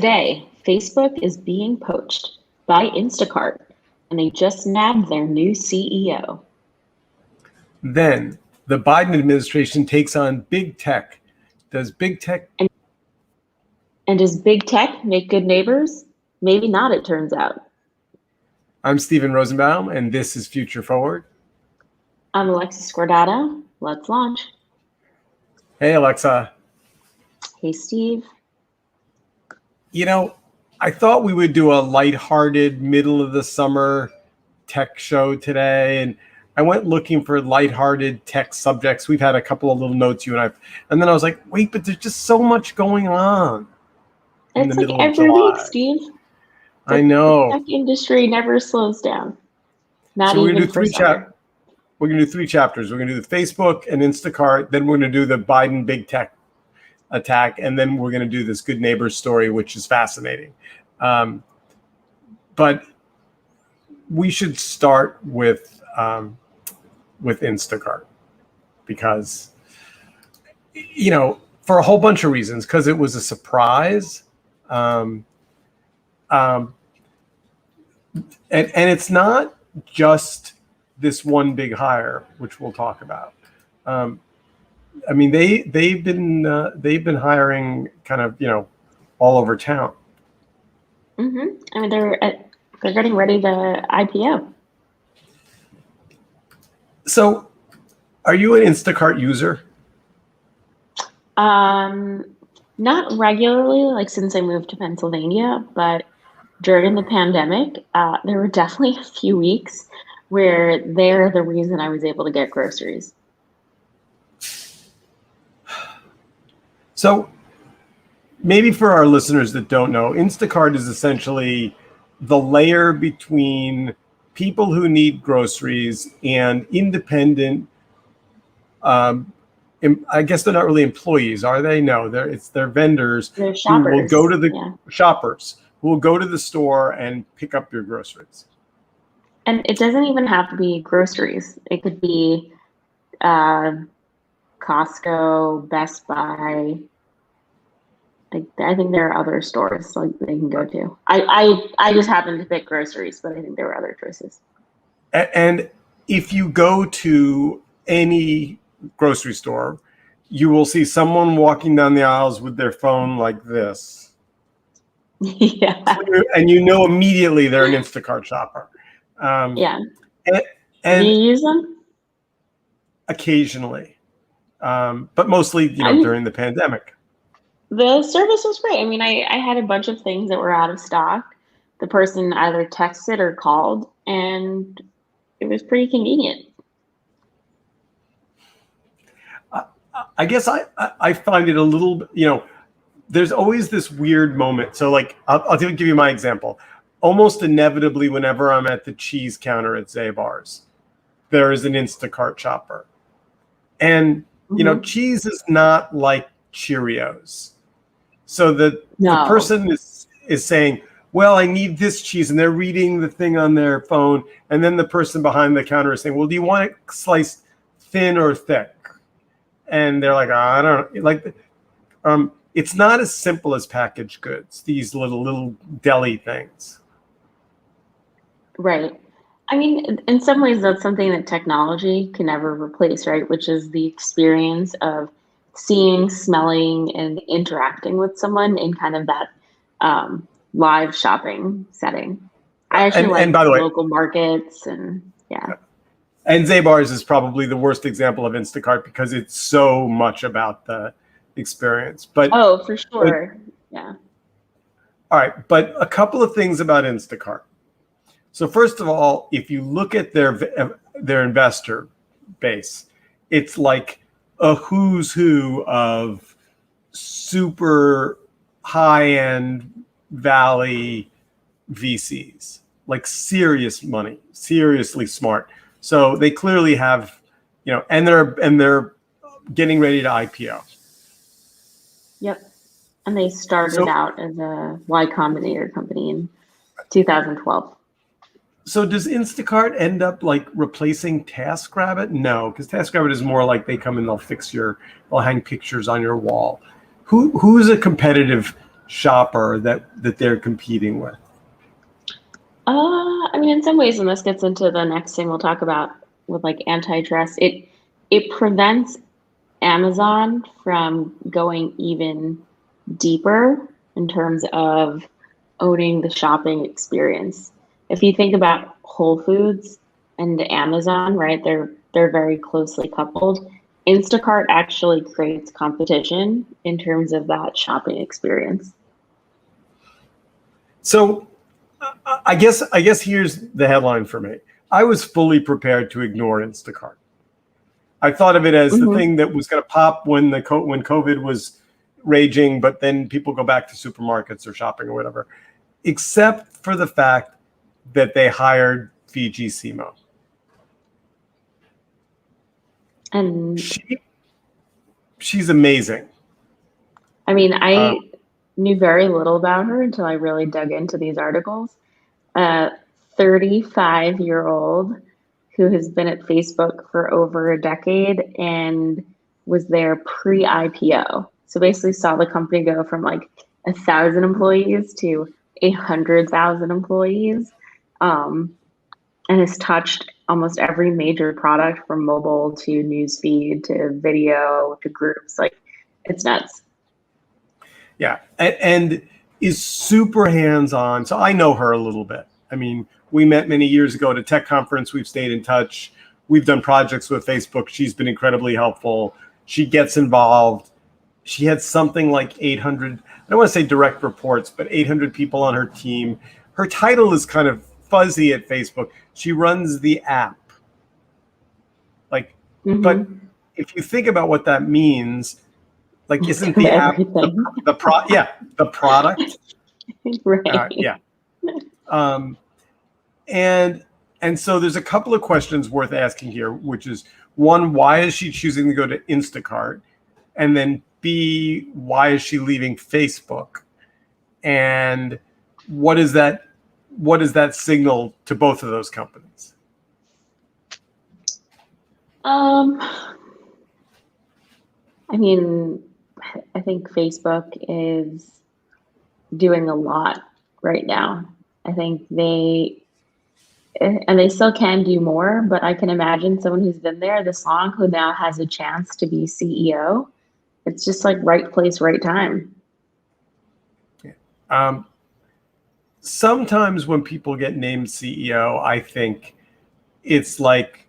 Today, Facebook is being poached by Instacart, and they just nabbed their new CEO. Then the Biden administration takes on big tech. Does big tech... And does big tech make good neighbors? Maybe not, it turns out. I'm Steven Rosenbaum, and this is Future Forward. I'm Alexis Guardado. Let's launch. Hey, Alexa. Hey, Steve. You know, I thought we would do a lighthearted middle of the summer tech show today, and I went looking for lighthearted tech subjects. We've had a couple of little notes, you and I, and then I was like, wait, but there's just so much going on in the middle of July. It's like every week, Steve. I know. The tech industry never slows down. Not so even for summer. We're going to do 3 chapters. We're going to do the Facebook and Instacart. Then we're going to do the Biden big tech attack. And then we're going to do this good neighbors story, which is fascinating. But we should start with Instacart because, you know, for a whole bunch of reasons, because it was a surprise. And it's not just this one big hire, which we'll talk about. I mean, they've been hiring kind of, you know, all over town. Mm-hmm. I mean, they're getting ready to IPO. So, are you an Instacart user? Not regularly, like since I moved to Pennsylvania, but during the pandemic, there were definitely a few weeks where they're the reason I was able to get groceries. So maybe for our listeners that don't know, Instacart is essentially the layer between people who need groceries and independent, I guess they're not really employees, are they? No, they're vendors. They're shoppers. Who will go to the shoppers who will go to the store and pick up your groceries. And it doesn't even have to be groceries. It could be Costco, Best Buy. I think there are other stores like they can go to. I just happened to pick groceries, but I think there were other choices. And if you go to any grocery store, you will see someone walking down the aisles with their phone like this. Yeah. And you know immediately they're an Instacart shopper. Yeah. And do you use them? Occasionally. But mostly, you know, during the pandemic. The service was great. I mean, I had a bunch of things that were out of stock. The person either texted or called, and it was pretty convenient. I guess I find it a little, you know, there's always this weird moment. So like, I'll give you my example. Almost inevitably, whenever I'm at the cheese counter at Zabar's, there is an Instacart shopper. And, you know, cheese is not like Cheerios. So the person is saying, well, I need this cheese. And they're reading the thing on their phone. And then the person behind the counter is saying, well, do you want it sliced thin or thick? And they're like, I don't know. Like, it's not as simple as packaged goods, these little deli things. Right. I mean, in some ways, that's something that technology can never replace, right? Which is the experience of seeing, smelling, and interacting with someone in kind of that live shopping setting. I actually like and by the way, local markets and And Zabar's is probably the worst example of Instacart because it's so much about the experience. But for sure. Yeah. All right, but a couple of things about Instacart. So first of all, if you look at their investor base, it's like a who's who of super high-end Valley VCs, like serious money, seriously smart. So they clearly have, you know, and they're getting ready to IPO. Yep. And they started out as a Y Combinator company in 2012. So does Instacart end up like replacing TaskRabbit? No, because TaskRabbit is more like they come and they'll hang pictures on your wall. Who's a competitive shopper that they're competing with? I mean, in some ways, and this gets into the next thing we'll talk about with like antitrust, it prevents Amazon from going even deeper in terms of owning the shopping experience. If you think about Whole Foods and Amazon, right, they're very closely coupled. Instacart actually creates competition in terms of that shopping experience. So I guess here's the headline for me. I was fully prepared to ignore Instacart. I thought of it as the thing that was going to pop when when COVID was raging, but then people go back to supermarkets or shopping or whatever, except for the fact that they hired Fiji Simo. And she's amazing. I mean, I knew very little about her until I really dug into these articles. 35-year-old who has been at Facebook for over a decade and was there pre-IPO. So basically saw the company go from like 1,000 employees to 100,000 employees, and has touched almost every major product from mobile to newsfeed to video to groups. Like, it's nuts. Yeah, and is super hands-on. So I know her a little bit. I mean, we met many years ago at a tech conference. We've stayed in touch. We've done projects with Facebook. She's been incredibly helpful. She gets involved. She had something like 800, I don't want to say direct reports, but 800 people on her team. Her title is kind of fuzzy at Facebook. She runs the app. Like, but if you think about what that means, like, isn't the app the product? Right. Yeah. And so there's a couple of questions worth asking here, which is, one, why is she choosing to go to Instacart? And then B, why is she leaving Facebook? And what is that signal to both of those companies? I mean, I think Facebook is doing a lot right now. I think they still can do more, but I can imagine someone who's been there this long who now has a chance to be CEO. It's just like right place, right time. Sometimes when people get named CEO, I think it's like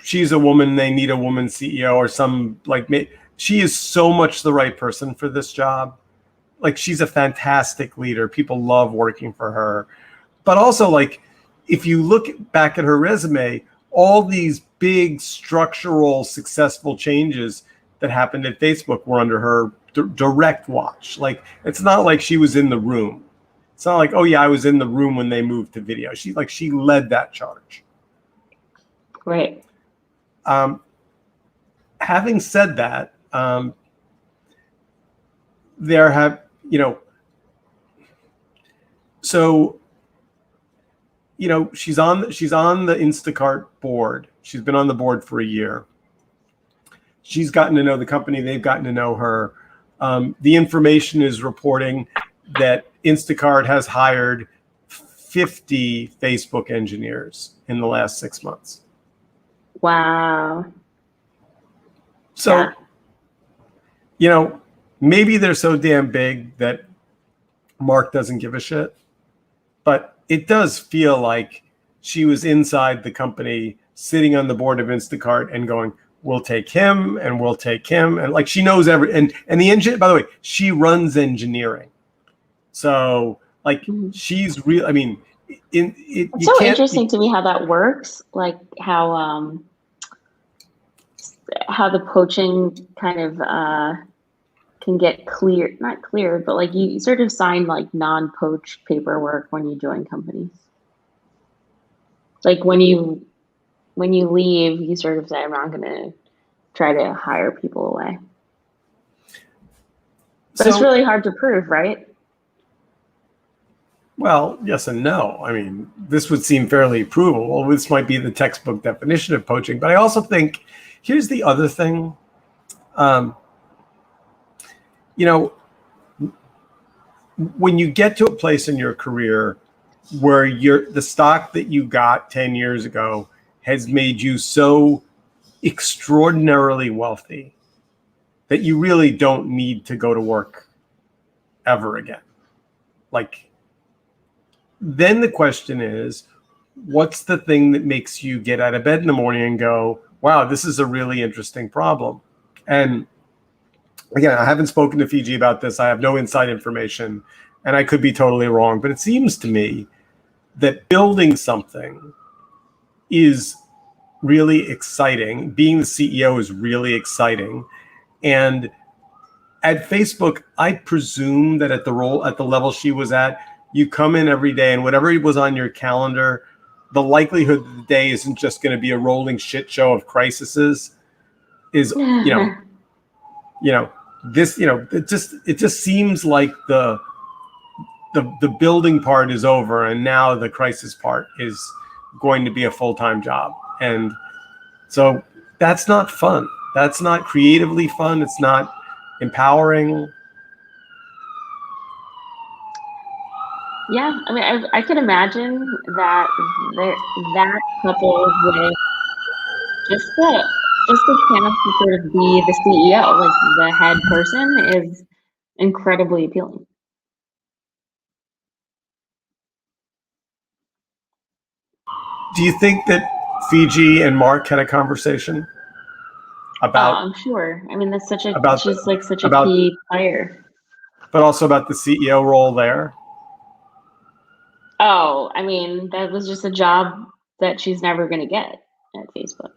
she's a woman, they need a woman CEO, or some like she is so much the right person for this job. Like, she's a fantastic leader. People love working for her. But also, like, if you look back at her resume, all these big structural successful changes that happened at Facebook were under her direct watch. Like, it's not like she was in the room. It's not like, oh yeah, I was in the room when they moved to video. She led that charge. Right. Having said that, she's on the Instacart board. She's been on the board for a year. She's gotten to know the company. They've gotten to know her. The information is reporting that Instacart has hired 50 Facebook engineers in the last 6 months. Wow. So, maybe they're so damn big that Mark doesn't give a shit. But it does feel like she was inside the company, sitting on the board of Instacart and going, we'll take him and we'll take him. And like, she knows and the engine, by the way, she runs engineering. So like, she's real. I mean, it's so interesting to me how that works. Like how the poaching kind of can get not cleared, but like you sort of sign like non-poach paperwork when you join companies. Like when you leave, you sort of say, I'm not going to try to hire people away. But it's really hard to prove, right? Well, yes and no. I mean, this would seem fairly provable. This might be the textbook definition of poaching. But I also think, here's the other thing. when you get to a place in your career where the stock that you got 10 years ago has made you so extraordinarily wealthy that you really don't need to go to work ever again. Like, then the question is, what's the thing that makes you get out of bed in the morning and go, wow, this is a really interesting problem? And again, I haven't spoken to Fiji about this. I have no inside information, and I could be totally wrong, but it seems to me that building something is really exciting. Being the CEO is really exciting. And at Facebook, I presume that at the level she was at, you come in every day and whatever was on your calendar, the likelihood that the day isn't just going to be a rolling shit show of crises is, this, it just seems like the building part is over, and now the crisis part is going to be a full-time job. And so that's not fun. That's not creatively fun. It's not empowering. Yeah, I mean, I could imagine that that coupled with just the chance to sort of be the CEO, like the head person, is incredibly appealing. Do you think that Fiji and Mark had a conversation about? I'm sure. I mean, that's about she's like such a key player. But also about the CEO role there. Oh, I mean, that was just a job that she's never going to get at Facebook.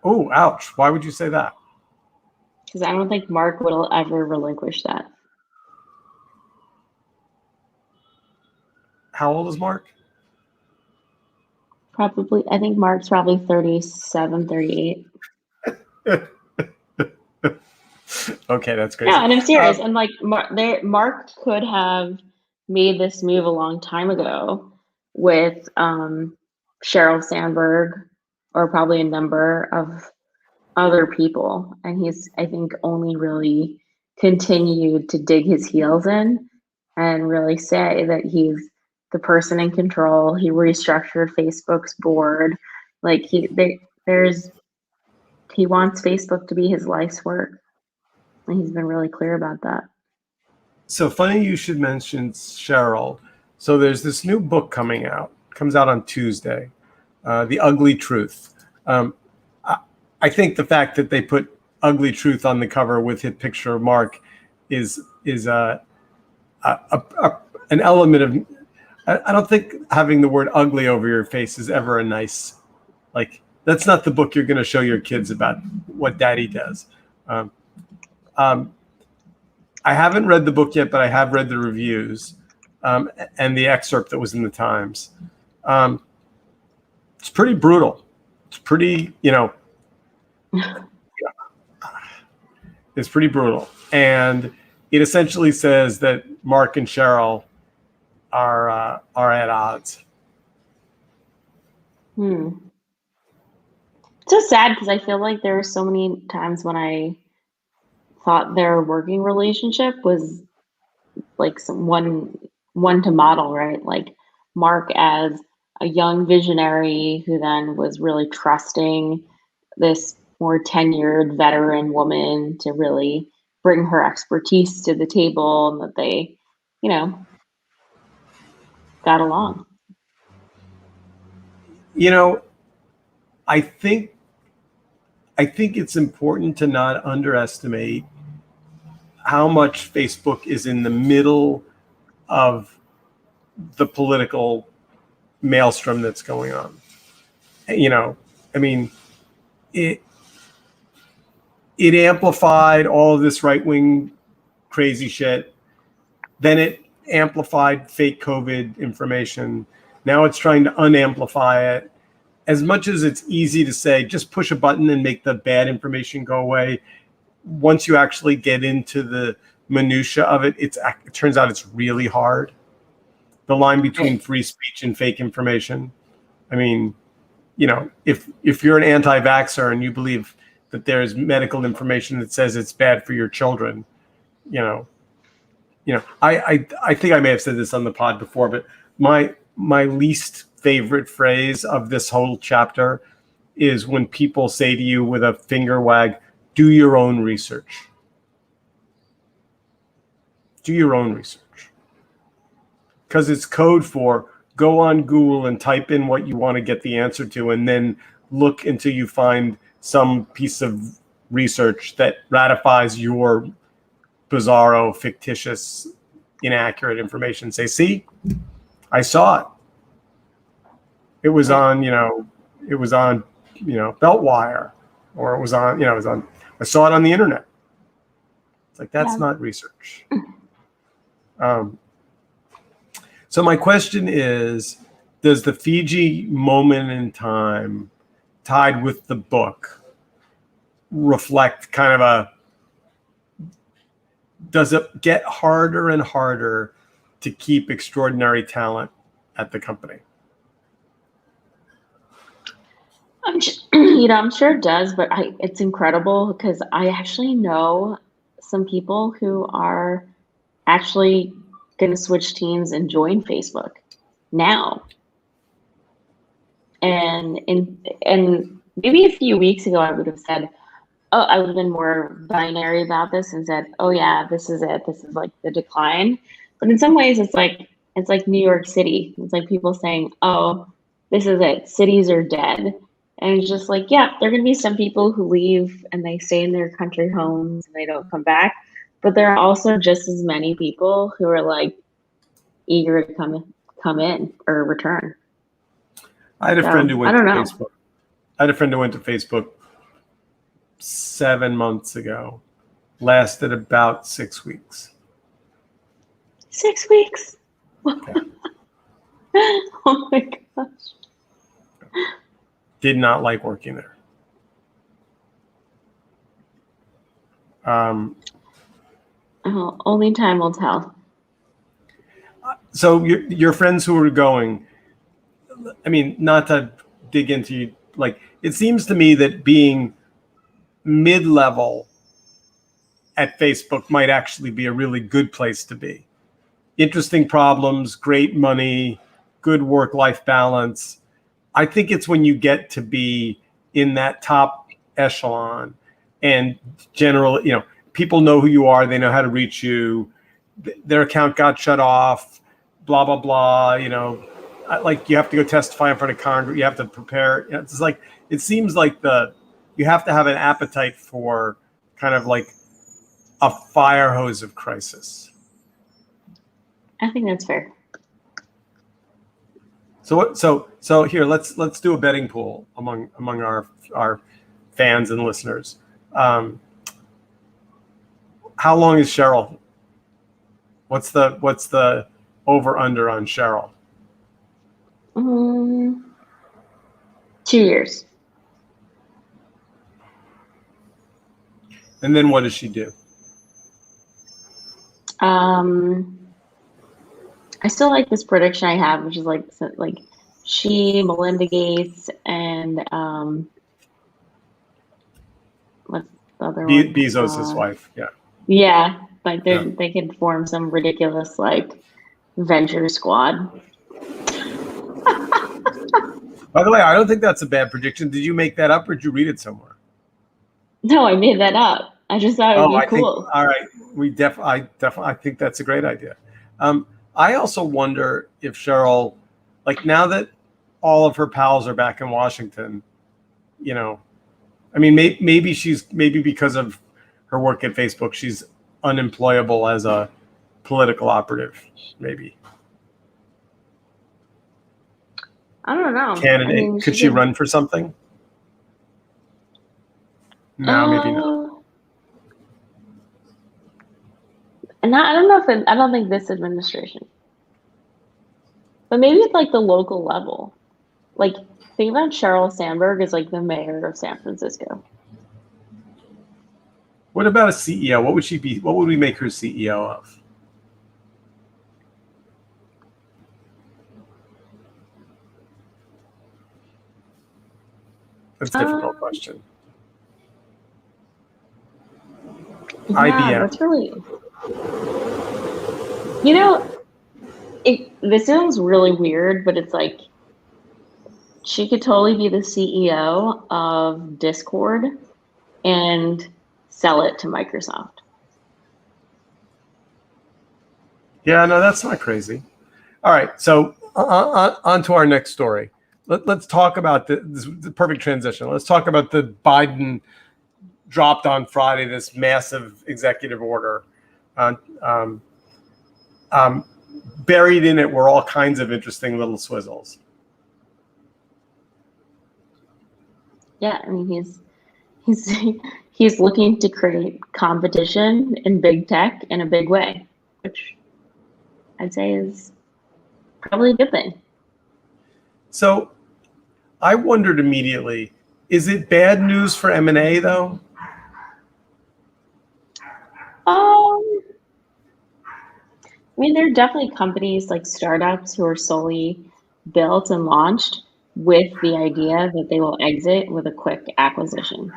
Oh, ouch. Why would you say that? Because I don't think Mark will ever relinquish that. How old is Mark? I think Mark's probably 37, 38. Okay, that's crazy. Yeah, and I'm serious. And like Mark could have made this move a long time ago with Sheryl Sandberg or probably a number of other people. And he's, I think, only really continued to dig his heels in and really say that he's the person in control. He restructured Facebook's board. Like he wants Facebook to be his life's work. And he's been really clear about that. So funny you should mention Sheryl. So there's this new book coming out. Comes out on Tuesday, The Ugly Truth. I think the fact that they put Ugly Truth on the cover with his picture of Mark is an element of. I don't think having the word ugly over your face is ever a nice. Like, that's not the book you're going to show your kids about what daddy does. I haven't read the book yet, but I have read the reviews and the excerpt that was in the Times. It's pretty brutal. It's pretty, it's pretty brutal. And it essentially says that Mark and Sheryl are at odds. It's so sad because I feel like there were so many times when I thought their working relationship was like one to model, right? Like Mark as a young visionary who then was really trusting this more tenured veteran woman to really bring her expertise to the table, and that they, got along. I think it's important to not underestimate how much Facebook is in the middle of the political maelstrom that's going on. I mean, it amplified all of this right-wing crazy shit. Then it amplified fake COVID information. Now it's trying to unamplify it. As much as it's easy to say, just push a button and make the bad information go away, once you actually get into the minutia of it, it turns out it's really hard. The line between free speech and fake information. I mean, if you're an anti-vaxxer and you believe that there's medical information that says it's bad for your children, I think I may have said this on the pod before, but my least favorite phrase of this whole chapter is when people say to you with a finger wag, do your own research. Do your own research. Because it's code for go on Google and type in what you want to get the answer to, and then look until you find some piece of research that ratifies your bizarro, fictitious, inaccurate information. Say, see, I saw it. It was on, Beltwire, or it was on, I saw it on the internet. It's like, that's not research. So my question is, does the Fiji moment in time tied with the book reflect kind of does it get harder and harder to keep extraordinary talent at the company? I'm sure it does, but it's incredible because I actually know some people who are actually going to switch teams and join Facebook now. And maybe a few weeks ago, I would have said, I would have been more binary about this and said, oh yeah, this is it. This is like the decline. But in some ways, it's like New York City. It's like people saying, oh, this is it. Cities are dead. And it's just like, yeah, there are going to be some people who leave and they stay in their country homes and they don't come back. But there are also just as many people who are like eager to come in or return. I had a friend who went to Facebook. I had a friend who went to Facebook 7 months ago. Lasted about 6 weeks. 6 weeks? Yeah. Oh my gosh. Did not like working there. Only time will tell. So your friends who are going, I mean, not to dig into, like, it seems to me that being mid-level at Facebook might actually be a really good place to be. Interesting problems, great money, good work-life balance. I think it's when you get to be in that top echelon and generally, people know who you are. They know how to reach you. Their account got shut off, blah, blah, blah. Like you have to go testify in front of Congress. You have to prepare. It's like, it seems like you have to have an appetite for kind of like a fire hose of crisis. I think that's fair. So here, let's do a betting pool among our fans and listeners. How long is Cheryl? What's the over under on Cheryl? 2 years. And then what does she do? I still like this prediction I have, which is like she, Melinda Gates, and what's the other one? Bezos' wife. Yeah. Yeah, like they could form some ridiculous like venture squad. By the way, I don't think that's a bad prediction. Did you make that up or did you read it somewhere? No, I made that up. I just thought it would be cool. All right, I think that's a great idea. I also wonder if Cheryl, like now that all of her pals are back in Washington, I mean, maybe because of her work at Facebook, she's unemployable as a political operative, maybe. I don't know. Candidate. I mean, could she run for something? No, maybe not. And I don't know I don't think this administration, but maybe it's like the local level. Like, think about Sheryl Sandberg as like the mayor of San Francisco. What about a CEO? What would she be? What would we make her CEO of? That's a difficult question. Yeah, IBM. That's really. You know, this sounds really weird, but it's like she could totally be the CEO of Discord and sell it to Microsoft. Yeah, no, that's not crazy. All right, so on to our next story. Let's talk about the perfect transition. Let's talk about the Biden dropped on Friday, this massive executive order. Buried in it were all kinds of interesting little swizzles. Yeah, I mean he's he's looking to create competition in big tech in a big way, which I'd say is probably a good thing. So I wondered immediately, is it bad news for M&A though? I mean, there are definitely companies like startups who are solely built and launched with the idea that they will exit with a quick acquisition.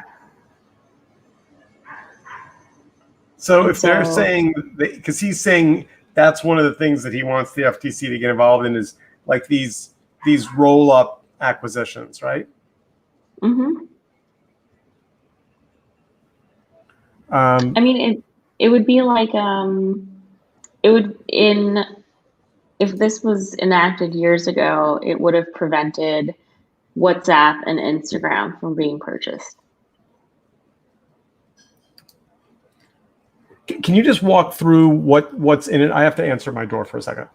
So And if they're so, saying, because he's saying that's one of the things that he wants the FTC to get involved in is like these roll-up acquisitions, right? mhm. Um, I mean, it would be like it would in if this was enacted years ago, it would have prevented WhatsApp and Instagram from being purchased. can you just walk through what's in it? I have to answer my door for a second.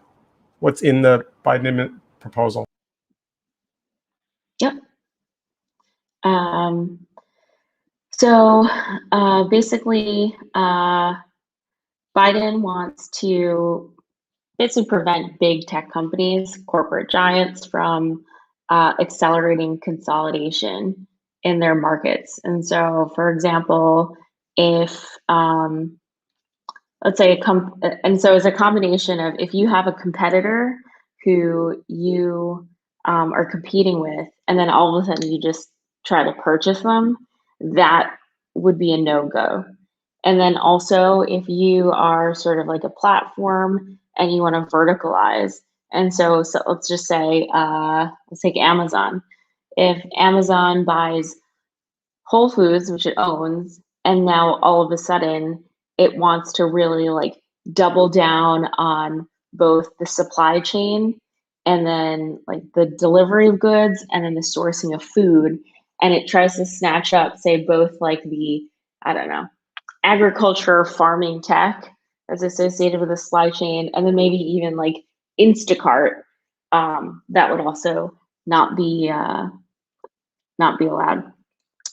What's in the Biden proposal? Yep. Um, so basically, Biden wants to basically prevent big tech companies, corporate giants, from accelerating consolidation in their markets. And so, for example, if let's say and so it's a combination of if you have a competitor who you are competing with, and then all of a sudden you just try to purchase them, that would be a no-go. And then also if you are sort of like a platform and you want to verticalize, and so let's just say let's take Amazon. If Amazon buys Whole Foods, which it owns, and now all of a sudden it wants to really like double down on both the supply chain and then like the delivery of goods and then the sourcing of food. And it tries to snatch up, say, both like the, I don't know, agriculture, farming tech that's associated with the supply chain, and then maybe even like Instacart, that would also not be not be allowed.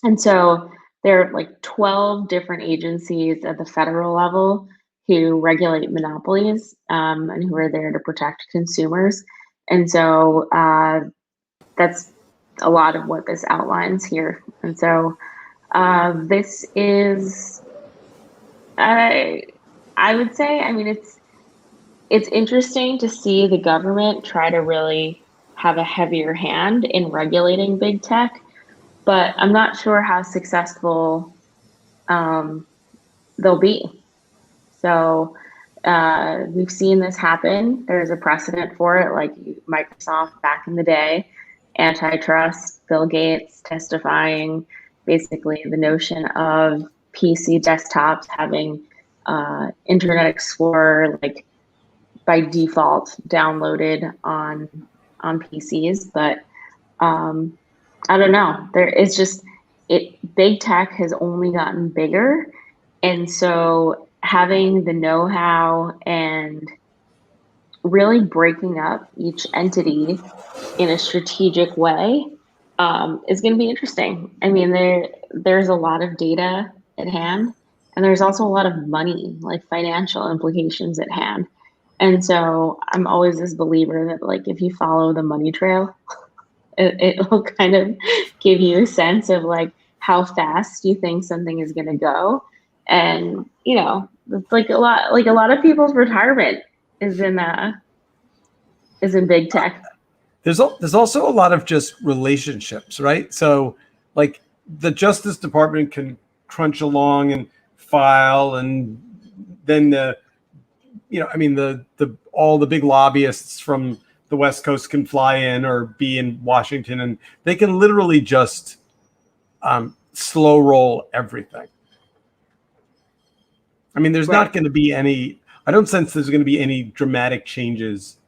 And so there are like 12 different agencies at the federal level who regulate monopolies and who are there to protect consumers. And so that's a lot of what this outlines here. And so this is, I would say, I mean, it's interesting to see the government try to really have a heavier hand in regulating big tech, but I'm not sure how successful they'll be. So we've seen this happen. There's a precedent for it, like Microsoft back in the day, antitrust, Bill Gates testifying, basically the notion of PC desktops having Internet Explorer like by default downloaded on PCs, but I don't know. There is just big tech has only gotten bigger, and so having the know-how and really breaking up each entity in a strategic way is going to be interesting. I mean, there's a lot of data at hand, and there's also a lot of money, like financial implications at hand. And so I'm always this believer that like if you follow the money trail, it will kind of give you a sense of like how fast you think something is going to go. And you know, it's like a lot of people's retirement is in big tech. There's also a lot of just relationships, right? So like the Justice Department can crunch along and file, and then the I mean, the all the big lobbyists from the West Coast can fly in or be in Washington, and they can literally just slow roll everything. I mean, there's not going to be any. I don't sense there's going to be any dramatic changes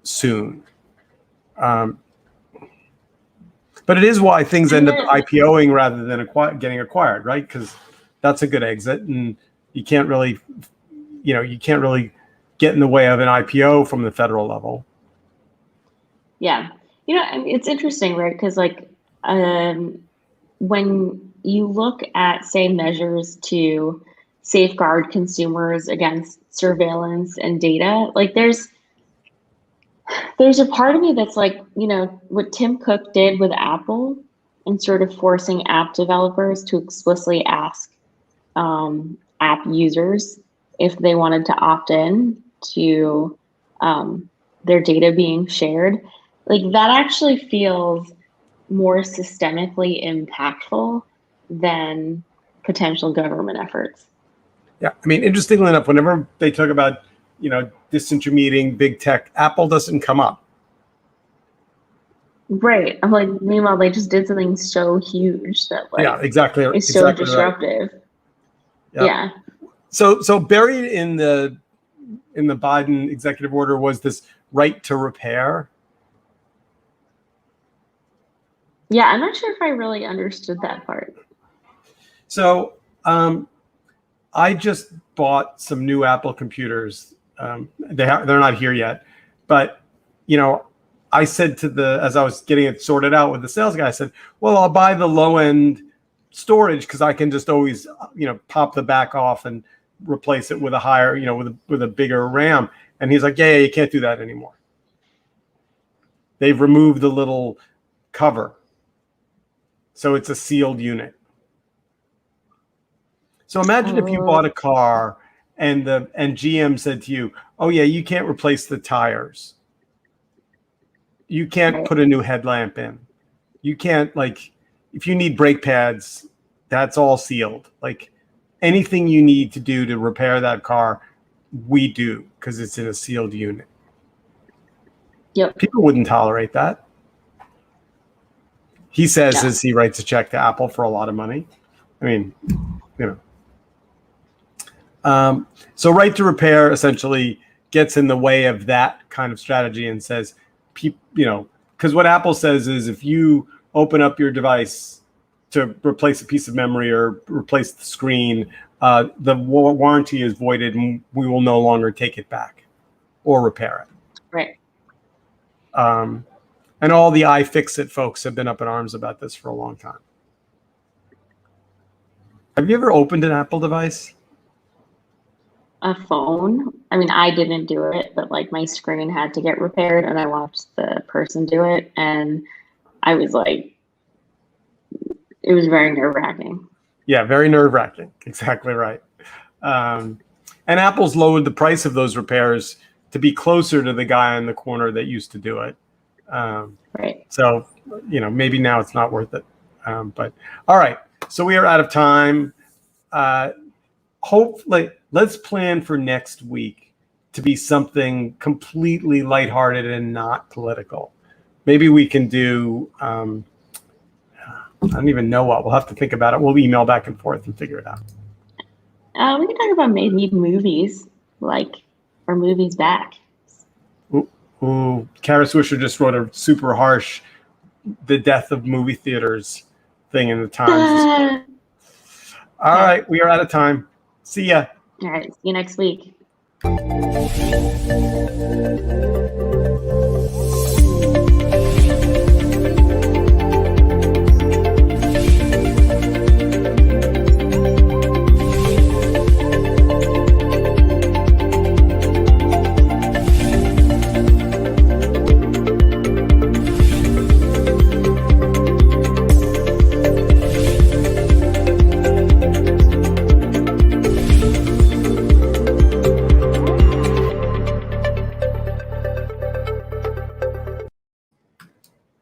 soon. But it is why things end up IPOing rather than getting acquired, right? Because that's a good exit, and you can't really get in the way of an IPO from the federal level. Yeah, it's interesting, right? Because when you look at, say, measures to safeguard consumers against surveillance and data, there's a part of me that's what Tim Cook did with Apple and sort of forcing app developers to explicitly ask app users if they wanted to opt in to their data being shared. That actually feels more systemically impactful than potential government efforts. Yeah, I mean, interestingly enough, whenever they talk about disintermediating big tech, Apple doesn't come up. Right. I'm meanwhile, they just did something so huge that yeah, exactly. It's so disruptive. Right. Yeah. So buried in the Biden executive order was this right to repair. Yeah, I'm not sure if I really understood that part. So I just bought some new Apple computers. They're not here yet, but I said as I was getting it sorted out with the sales guy, I said, well, I'll buy the low end storage because I can just always pop the back off and replace it with a higher, with a bigger RAM. And he's like, yeah, you can't do that anymore. They've removed the little cover, so it's a sealed unit. So imagine if you bought a car and GM said to you, oh yeah, you can't replace the tires. You can't put a new headlamp in. You can't, if you need brake pads, that's all sealed. Anything you need to do to repair that car, we do, because it's in a sealed unit. Yep. People wouldn't tolerate that. He says as he writes a check to Apple for a lot of money. I mean, so right to repair essentially gets in the way of that kind of strategy and says, because what Apple says is if you open up your device to replace a piece of memory or replace the screen, the warranty is voided and we will no longer take it back or repair it. Right. And all the iFixit folks have been up in arms about this for a long time. Have you ever opened an Apple device? A phone? I mean, I didn't do it, but my screen had to get repaired and I watched the person do it. And I was it was very nerve-wracking. Yeah, very nerve-wracking. Exactly right. And Apple's lowered the price of those repairs to be closer to the guy in the corner that used to do it. Right. So, maybe now it's not worth it. But all right. So we are out of time. Hopefully, let's plan for next week to be something completely lighthearted and not political. Maybe we can do, I don't even know what. We'll have to think about it. We'll email back and forth and figure it out. We can talk about maybe movies, or movies back. Ooh, Kara Swisher just wrote a super harsh, the death of movie theaters thing in the Times. All right, we are out of time. See ya. All right, see you next week.